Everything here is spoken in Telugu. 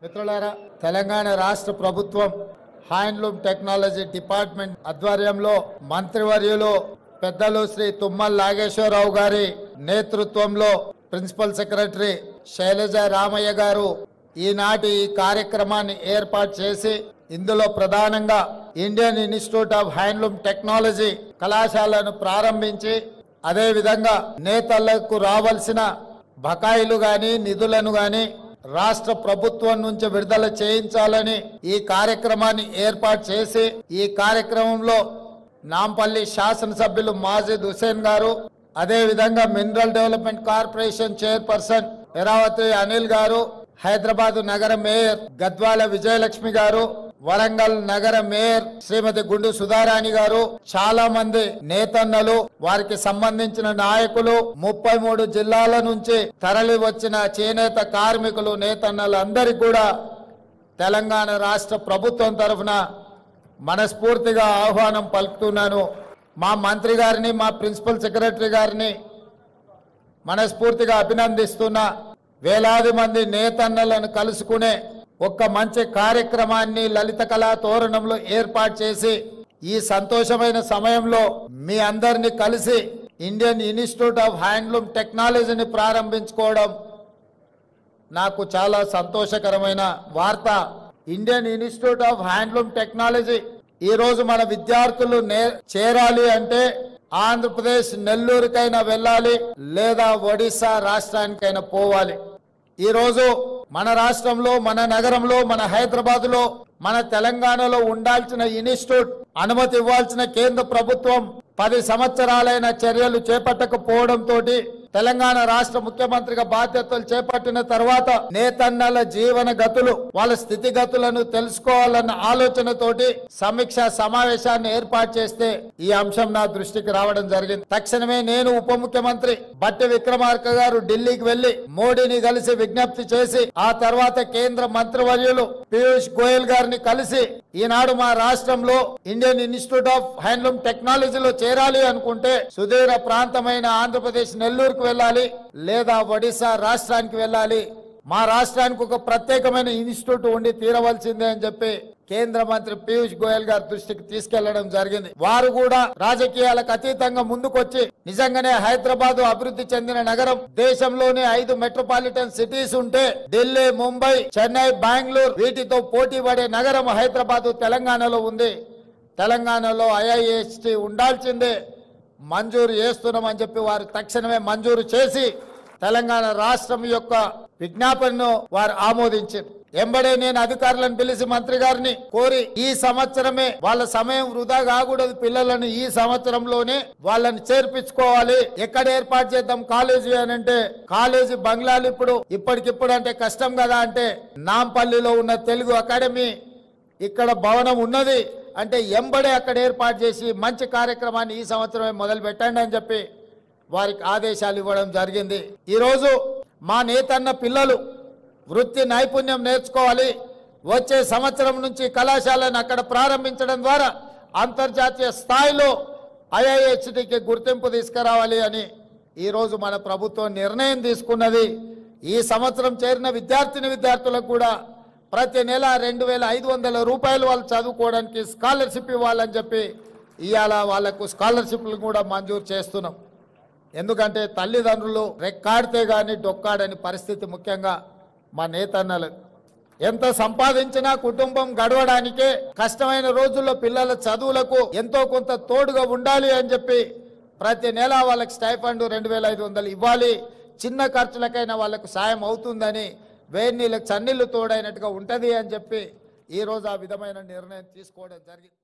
మిత్రులారా, తెలంగాణ రాష్ట్ర ప్రభుత్వం హ్యాండ్లూమ్ టెక్నాలజీ డిపార్ట్మెంట్ ఆధ్వర్యంలో మంత్రివర్యులు పెద్దలు శ్రీ తుమ్మల నాగేశ్వరరావు గారి నేతృత్వంలో ప్రిన్సిపల్ సెక్రటరీ శైలజ రామయ్య గారు ఈనాటి ఈ కార్యక్రమాన్ని ఏర్పాటు చేసి ఇందులో ప్రధానంగా Indian institute of handloom technology కళాశాలను ప్రారంభించి అదేవిధంగా నేతలకు రావాల్సిన బకాయిలు గాని నిధులను గాని రాష్ట్ర ప్రభుత్వం నుంచి విడుదల చేయించాలని ఈ కార్యక్రమాన్ని ఏర్పాటు చేసి ఈ కార్యక్రమంలో నాంపల్లి శాసనసభ్యులు మాజిద్ హుసేన్ గారు, అదేవిధంగా mineral development corporation chairperson Eravathi Anil గారు, హైదరాబాద్ నగర మేయర్ గద్వాల విజయలక్ష్మి గారు, వరంగల్ నగర మేయర్ శ్రీమతి గుండు సుధారాణి గారు, చాలా మంది నేతన్నలు, వారికి సంబంధించిన నాయకులు, 33 జిల్లాల నుంచి తరలి వచ్చిన చేనేత కార్మికులు, నేతన్నలు అందరికీ కూడా తెలంగాణ రాష్ట్ర ప్రభుత్వం తరఫున మనస్ఫూర్తిగా ఆహ్వానం పలుకుతున్నాను. మా మంత్రి గారిని, మా ప్రిన్సిపల్ సెక్రటరీ గారిని మనస్ఫూర్తిగా అభినందిస్తున్నా. వేలాది మంది నేతన్నలను కలుసుకునే ఒక్క మంచి కార్యక్రమాన్ని లలిత కళా తోరణంలో ఏర్పాటు చేసి ఈ సంతోషమైన సమయంలో మీ అందరినీ కలిసి ఇండియన్ ఇన్స్టిట్యూట్ ఆఫ్ హ్యాండ్లూమ్ టెక్నాలజీని ప్రారంభించుకోవడం నాకు చాలా సంతోషకరమైన వార్త. Indian institute of handloom technology ఈ రోజు మన విద్యార్థులు చేరాలి అంటే ఆంధ్రప్రదేశ్ నెల్లూరుకైనా వెళ్ళాలి, లేదా ఒడిశా రాష్ట్రానికైనా పోవాలి. ఈరోజు మన రాష్ట్రంలో, మన నగరంలో, మన హైదరాబాద్లో, మన తెలంగాణలో ఉండాల్సిన ఇన్స్టిట్యూట్ అనుమతి ఇవ్వాల్సిన కేంద్ర ప్రభుత్వం 10 సంవత్సరాలైన చర్యలు చేపట్టకపోవడంతో తెలంగాణ రాష్ట్ర ముఖ్యమంత్రిగా బాధ్యతలు చేపట్టిన తర్వాత నేతన్నల జీవన గతులు, వాళ్ళ స్థితిగతులను తెలుసుకోవాలన్న ఆలోచనతోటి సమీక్ష సమావేశాన్ని ఏర్పాటు చేస్తే ఈ అంశం నా దృష్టికి రావడం జరిగింది. తక్షణమే నేను ఉప ముఖ్యమంత్రి బట్టి విక్రమార్క గారు ఢిల్లీకి వెళ్లి మోడీని కలిసి విజ్ఞప్తి చేసి ఆ తర్వాత కేంద్ర మంత్రివర్యులు పీయూష్ గోయల్ గారిని కలిసి ఈనాడు మా రాష్ట్రంలో ఇండియన్ ఇన్స్టిట్యూట్ ఆఫ్ హ్యాండ్లూమ్ టెక్నాలజీలో చేరాలి అనుకుంటే సుదూర ప్రాంతమైన ఆంధ్రప్రదేశ్ నెల్లూరుకు వెళ్ళాలి, లేదా ఒడిశా రాష్ట్రానికి వెళ్ళాలి. మా రాష్ట్రానికి ఒక ప్రత్యేకమైన ఇన్స్టిట్యూట్ ఉండి తీరవలసిందే అని చెప్పి కేంద్ర మంత్రి పీయూష్ గోయల్ గారి దృష్టికి తీసుకెళ్లడం జరిగింది. వారు కూడా రాజకీయాలకు అతీతంగా ముందుకొచ్చి నిజంగానే హైదరాబాద్ అభివృద్ధి చెందిన నగరం, దేశంలోనే 5 మెట్రోపాలిటన్ సిటీస్ ఉంటే ఢిల్లీ, ముంబై, చెన్నై, బెంగళూరు వీటితో పోటీ పడే నగరం హైదరాబాద్ తెలంగాణలో ఉంది. తెలంగాణలో IIST ఉండాల్సిందే, మంజూరు చేస్తున్నామని చెప్పి వారు తక్షణమే మంజూరు చేసి తెలంగాణ రాష్ట్రం యొక్క విజ్ఞాపనను వారు ఆమోదించారు. ఎంబడే నేను అధికారులను పిలిచి మంత్రి గారిని కోరి ఈ సంవత్సరమే, వాళ్ళ సమయం వృధా కాకూడదు, పిల్లలను ఈ సంవత్సరంలోనే వాళ్ళని చేర్పించుకోవాలి. ఎక్కడ ఏర్పాటు చేద్దాం కాలేజీ అని అంటే, కాలేజీ బంగ్లాలు ఇప్పటికిప్పుడు అంటే కష్టం కదా అంటే, నాంపల్లిలో ఉన్న తెలుగు అకాడమీ ఇక్కడ భవనం ఉన్నది అంటే ఎంబడే అక్కడ ఏర్పాటు చేసి మంచి కార్యక్రమాన్ని ఈ సంవత్సరమే మొదలు పెట్టండి అని చెప్పి వారికి ఆదేశాలు ఇవ్వడం జరిగింది. ఈరోజు మా నేతన్న పిల్లలు వృత్తి నైపుణ్యం నేర్చుకోవాలి. వచ్చే సంవత్సరం నుంచి కళాశాలను అక్కడ ప్రారంభించడం ద్వారా అంతర్జాతీయ స్థాయిలో IISTకి గుర్తింపు తీసుకురావాలి అని ఈరోజు మన ప్రభుత్వం నిర్ణయం తీసుకున్నది. ఈ సంవత్సరం చేరిన విద్యార్థులకు కూడా ప్రతి నెల 2500 రూపాయలు వాళ్ళు చదువుకోవడానికి స్కాలర్షిప్ ఇవ్వాలని చెప్పి ఇవాళ వాళ్లకు స్కాలర్షిప్లు కూడా మంజూరు చేస్తున్నాం. ఎందుకంటే తల్లిదండ్రులు రెక్కాడితే గాని డొక్కాడని పరిస్థితి, ముఖ్యంగా మా నేతన్నలు ఎంత సంపాదించినా కుటుంబం గడవడానికే కష్టమైన రోజుల్లో పిల్లల చదువులకు ఎంతో కొంత తోడుగా ఉండాలి అని చెప్పి ప్రతి నెల వాళ్ళకి స్టైఫండ్ 2500 ఇవ్వాలి. చిన్న ఖర్చులకైనా వాళ్ళకు సాయం అవుతుందని, వేడి నీళ్ళకి చన్నీళ్లు తోడైనట్టుగా ఉంటది అని చెప్పి ఈరోజు ఆ విధమైన నిర్ణయం తీసుకోవడం జరిగింది.